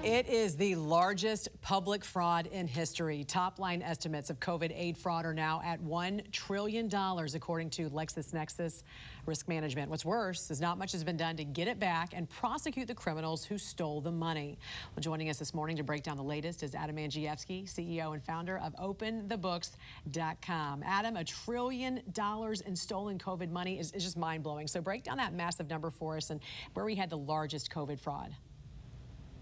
It is the largest public fraud in history. Top line estimates of COVID aid fraud are now at $1 trillion, according to LexisNexis Risk Management. What's worse is not much has been done to get it back and prosecute the criminals who stole the money. Well, joining us this morning to break down the latest is Adam Andrzejewski, CEO and founder of OpenTheBooks.com. Adam, $1 trillion in stolen COVID money is just mind-blowing. So break down that massive number for us and where we had the largest COVID fraud.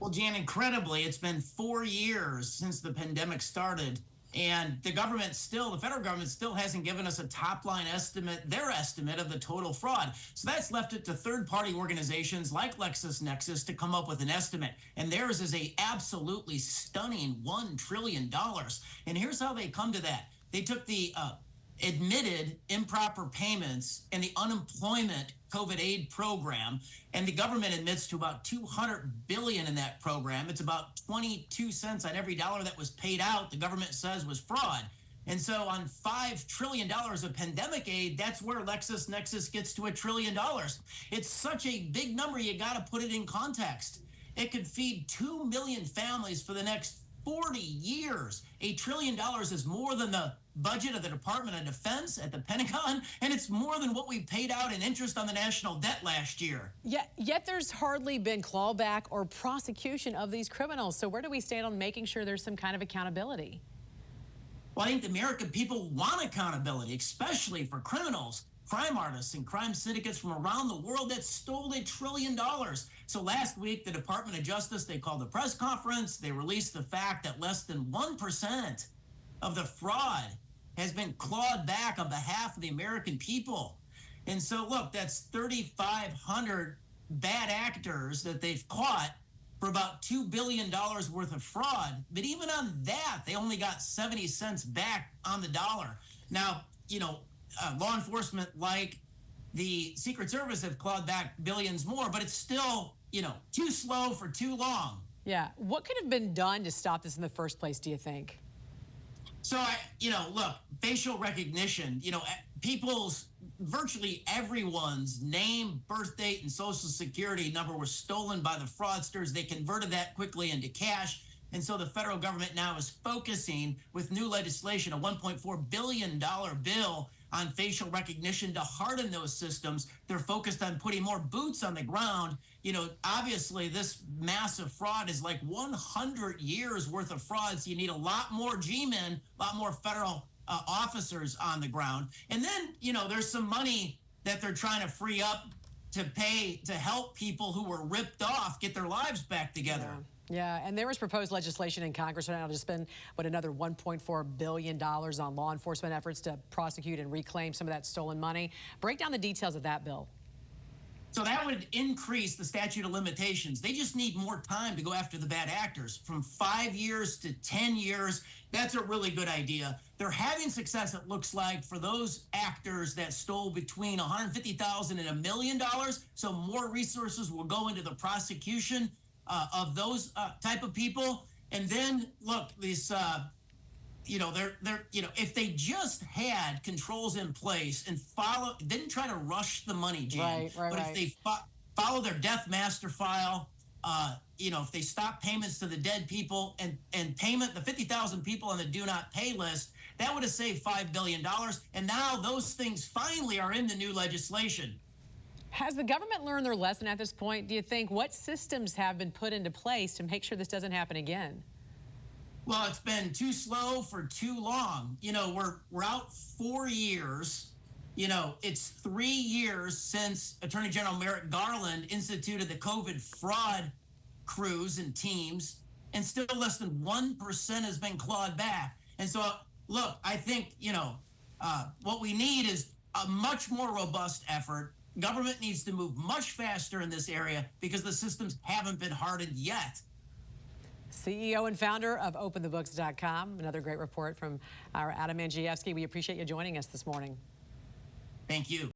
Well, Jan, incredibly, it's been 4 years since the pandemic started, and the federal government still hasn't given us a top-line estimate, their estimate of the total fraud. So that's left it to third-party organizations like LexisNexis to come up with an estimate, and theirs is a absolutely stunning $1 trillion. And here's how they come to that. They took the admitted improper payments and the unemployment COVID aid program, and the government admits to about $200 billion in that program. It's about 22 cents on every dollar that was paid out, the government says was fraud. And so on $5 trillion of pandemic aid, that's where LexisNexis gets to $1 trillion. It's such a big number, you got to put it in context. It could feed 2 million families for the next 40 years. $1 trillion is more than the budget of the Department of Defense at the Pentagon, and it's more than what we paid out in interest on the national debt last year. Yet there's hardly been clawback or prosecution of these criminals. So where do we stand on making sure there's some kind of accountability? Well, I think the American people want accountability, especially for criminals, crime artists, and crime syndicates from around the world that stole $1 trillion. So last week, the Department of Justice, they called a press conference. They released the fact that less than 1% of the fraud has been clawed back on behalf of the American people. And so, look, that's 3,500 bad actors that they've caught for about $2 billion worth of fraud. But even on that, they only got 70 cents back on the dollar. Now, law enforcement like the Secret Service have clawed back billions more, but it's still, too slow for too long. Yeah. What could have been done to stop this in the first place, do you think? So, look, facial recognition, virtually everyone's name, birth date, and social security number was stolen by the fraudsters. They converted that quickly into cash. And so the federal government now is focusing with new legislation, a $1.4 billion bill on facial recognition to harden those systems. They're focused on putting more boots on the ground. Obviously this massive fraud is like 100 years worth of fraud. So you need a lot more G-men, a lot more federal officers on the ground. And then, there's some money that they're trying to free up to pay to help people who were ripped off get their lives back together. Yeah, and there was proposed legislation in Congress right now to spend, another $1.4 billion on law enforcement efforts to prosecute and reclaim some of that stolen money. Break down the details of that bill. So that would increase the statute of limitations. They just need more time to go after the bad actors. From 5 years to 10 years, that's a really good idea. They're having success, it looks like, for those actors that stole between $150,000 and $1 million. So more resources will go into the prosecution of those type of people. And then, look, these, if they just had controls in place and didn't try to rush the money, Jan, if they follow their death master file, if they stop payments to the dead people and payment the 50,000 people on the do not pay list, that would have saved $5 billion. And now those things finally are in the new legislation. Has the government learned their lesson at this point, do you think? What systems have been put into place to make sure this doesn't happen again? Well, it's been too slow for too long. We're out 4 years. It's 3 years since Attorney General Merrick Garland instituted the COVID fraud crews and teams, and still less than 1% has been clawed back. And so, look, I think, what we need is a much more robust effort. Government needs to move much faster in this area because the systems haven't been hardened yet. CEO and founder of OpenTheBooks.com. Another great report from our Adam Andrzejewski. We appreciate you joining us this morning. Thank you.